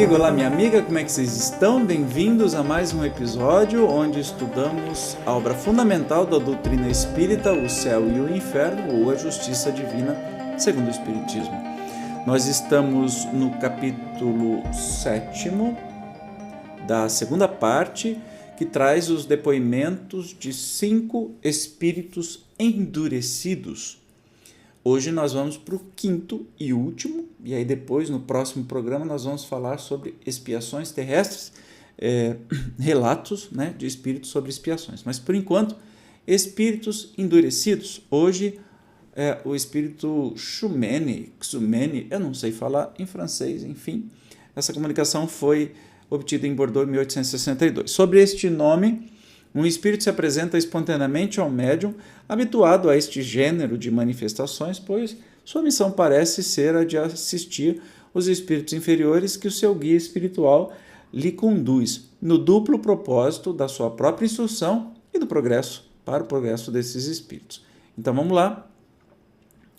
amigo, olá minha amiga, como é que vocês estão? Bem-vindos a mais um episódio onde estudamos a obra fundamental da doutrina espírita, o céu e o inferno, ou a justiça divina, segundo o Espiritismo. Nós estamos no capítulo 7º da segunda parte, que traz os depoimentos de 5 espíritos endurecidos. Hoje nós vamos para o 5º e último, e aí depois, no próximo programa, nós vamos falar sobre expiações terrestres, relatos, né, de espíritos sobre expiações. Mas, por enquanto, espíritos endurecidos. Hoje, o espírito Xumene, eu não sei falar em francês, enfim. Essa comunicação foi obtida em Bordeaux em 1862. Sobre este nome, um espírito se apresenta espontaneamente ao médium, habituado a este gênero de manifestações, pois sua missão parece ser a de assistir os espíritos inferiores que o seu guia espiritual lhe conduz, no duplo propósito da sua própria instrução e do progresso, para o progresso desses espíritos. Então vamos lá.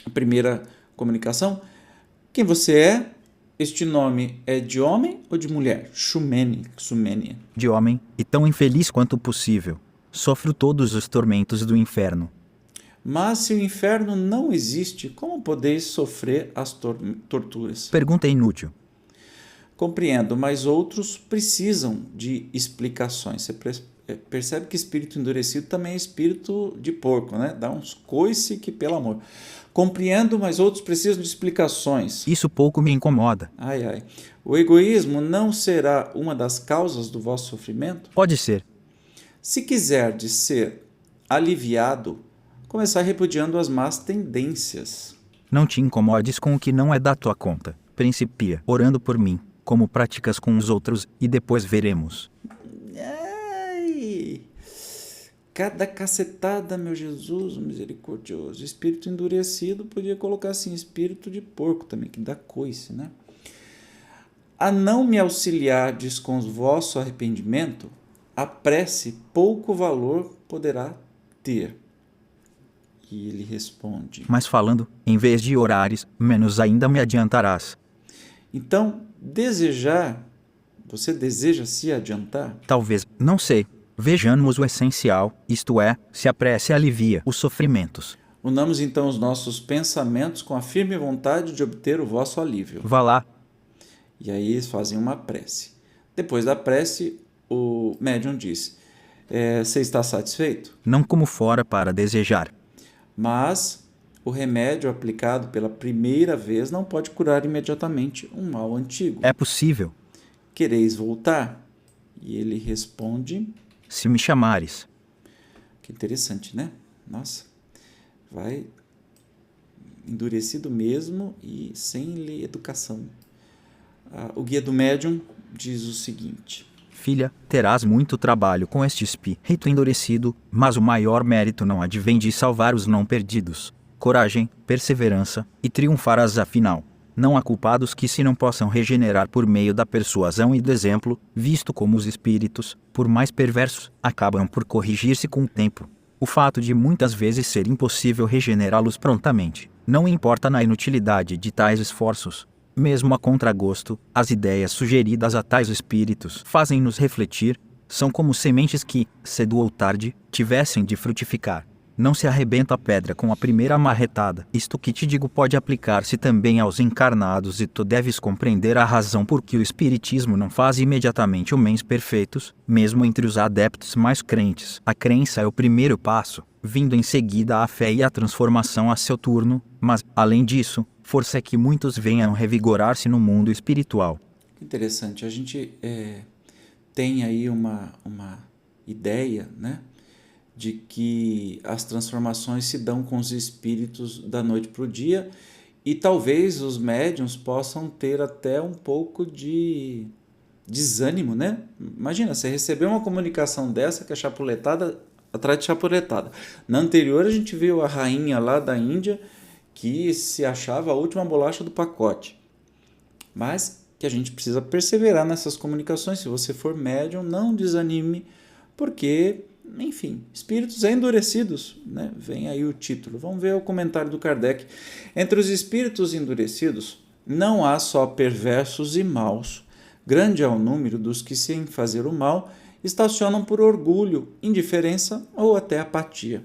A primeira comunicação. Quem você é? Este nome é de homem ou de mulher? Xumene. De homem, e tão infeliz quanto possível. Sofro todos os tormentos do inferno. Mas se o inferno não existe, como podeis sofrer as torturas? Pergunta inútil. Compreendo, mas outros precisam de explicações. Você percebe que espírito endurecido também é espírito de porco, né? Dá uns coice que, pelo amor. Compreendo, mas outros precisam de explicações. Isso pouco me incomoda. Ai. O egoísmo não será uma das causas do vosso sofrimento? Pode ser. Se quiserdes ser aliviado, começar repudiando as más tendências. Não te incomodes com o que não é da tua conta. Principia orando por mim, como praticas com os outros, e depois veremos. Ai, cada cacetada, meu Jesus, misericordioso. Espírito endurecido, podia colocar assim, espírito de porco também, que dá coice, né? A não me auxiliardes com o vosso arrependimento, a prece pouco valor poderá ter. E ele responde: Mas falando, em vez de orares, menos ainda me adiantarás. Então, você deseja se adiantar? Talvez, não sei. Vejamos o essencial, isto é, se a prece alivia os sofrimentos. Unamos então os nossos pensamentos com a firme vontade de obter o vosso alívio. Vá lá. E aí eles fazem uma prece. Depois da prece, o médium diz: você está satisfeito? Não como fora para desejar. Mas o remédio aplicado pela primeira vez não pode curar imediatamente um mal antigo. É possível. Quereis voltar? E ele responde: se me chamares. Que interessante, né? Nossa, vai endurecido mesmo e sem educação. O guia do médium diz o seguinte: Filha, terás muito trabalho com este espírito endurecido, mas o maior mérito não advém de salvar os não perdidos. Coragem, perseverança, e triunfarás afinal. Não há culpados que se não possam regenerar por meio da persuasão e do exemplo, visto como os espíritos, por mais perversos, acabam por corrigir-se com o tempo. O fato de muitas vezes ser impossível regenerá-los prontamente, não importa na inutilidade de tais esforços. Mesmo a contragosto, as ideias sugeridas a tais espíritos fazem-nos refletir, são como sementes que, cedo ou tarde, tivessem de frutificar. Não se arrebenta a pedra com a primeira marretada. Isto que te digo pode aplicar-se também aos encarnados, e tu deves compreender a razão por que o espiritismo não faz imediatamente homens perfeitos, mesmo entre os adeptos mais crentes. A crença é o primeiro passo, vindo em seguida a fé e a transformação a seu turno, mas, além disso, força é que muitos venham revigorar-se no mundo espiritual. Interessante, a gente tem aí uma ideia, né, de que as transformações se dão com os espíritos da noite para o dia, e talvez os médiuns possam ter até um pouco de desânimo, né? Imagina, você receber uma comunicação dessa, que é chapuletada atrás de chapuletada. Na anterior a gente viu a rainha lá da Índia, que se achava a última bolacha do pacote. Mas que a gente precisa perseverar nessas comunicações. Se você for médium, não desanime, porque, enfim, espíritos endurecidos, né? Vem aí o título. Vamos ver o comentário do Kardec. Entre os espíritos endurecidos, não há só perversos e maus. grande é o número dos que, sem fazer o mal, estacionam por orgulho, indiferença ou até apatia.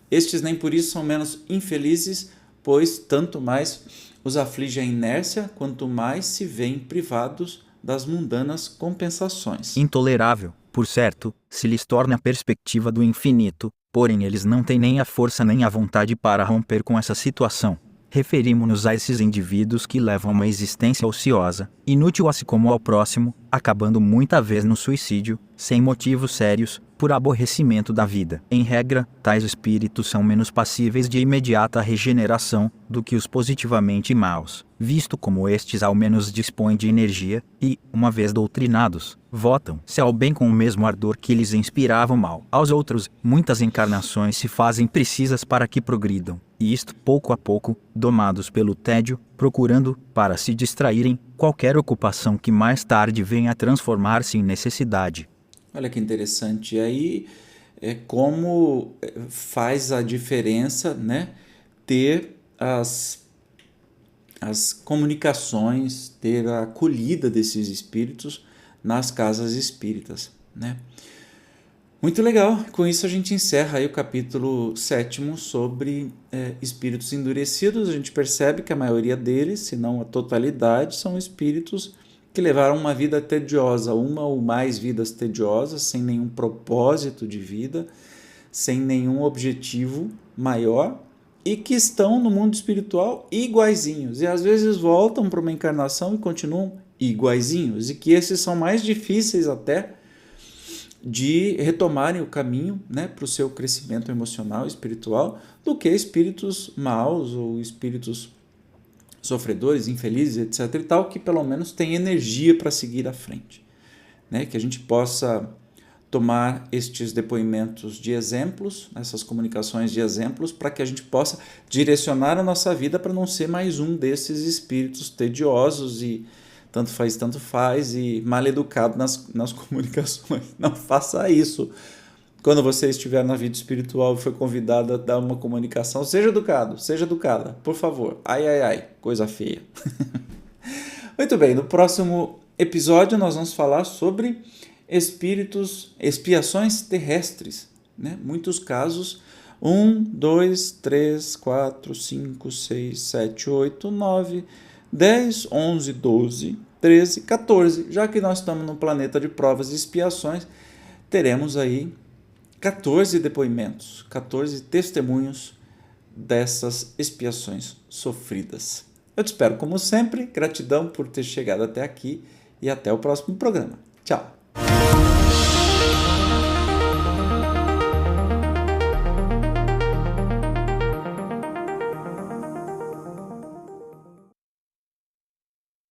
Estes nem por isso são menos infelizes, pois tanto mais os aflige a inércia, quanto mais se veem privados das mundanas compensações. Intolerável, por certo, se lhes torna a perspectiva do infinito, porém eles não têm nem a força nem a vontade para romper com essa situação. Referimos-nos a esses indivíduos que levam uma existência ociosa, inútil a si como ao próximo, acabando muita vez no suicídio, sem motivos sérios, por aborrecimento da vida. Em regra, tais espíritos são menos passíveis de imediata regeneração do que os positivamente maus, visto como estes ao menos dispõem de energia e, uma vez doutrinados, votam-se ao bem com o mesmo ardor que lhes inspirava o mal. Aos outros, muitas encarnações se fazem precisas para que progridam, e isto pouco a pouco, domados pelo tédio, procurando, para se distraírem, qualquer ocupação que mais tarde venha a transformar-se em necessidade. Olha que interessante. E aí é como faz a diferença, né, ter as comunicações, ter a acolhida desses espíritos nas casas espíritas, né? Muito legal. Com isso a gente encerra aí o capítulo 7º sobre espíritos endurecidos. A gente percebe que a maioria deles, se não a totalidade, são espíritos que levaram uma vida tediosa, uma ou mais vidas tediosas, sem nenhum propósito de vida, sem nenhum objetivo maior, e que estão no mundo espiritual iguaizinhos. E às vezes voltam para uma encarnação e continuam iguaizinhos, e que esses são mais difíceis até de retomarem o caminho, né, para o seu crescimento emocional e espiritual, do que espíritos maus ou espíritos sofredores, infelizes, etc. e tal, que pelo menos têm energia para seguir à frente, né? Que a gente possa tomar estes depoimentos de exemplos, essas comunicações de exemplos, para que a gente possa direcionar a nossa vida para não ser mais um desses espíritos tediosos e tanto faz e mal educado nas comunicações. Não faça isso. Quando você estiver na vida espiritual e foi convidado a dar uma comunicação, seja educado, seja educada, por favor. Ai, coisa feia. Muito bem, no próximo episódio nós vamos falar sobre expiações terrestres, né? Muitos casos, 1, 2, 3, 4, 5, 6, 7, 8, 9, 10, 11, 12, 13, 14. Já que nós estamos no planeta de provas e expiações, teremos aí 14 depoimentos, 14 testemunhos dessas expiações sofridas. Eu te espero como sempre, gratidão por ter chegado até aqui e até o próximo programa. Tchau!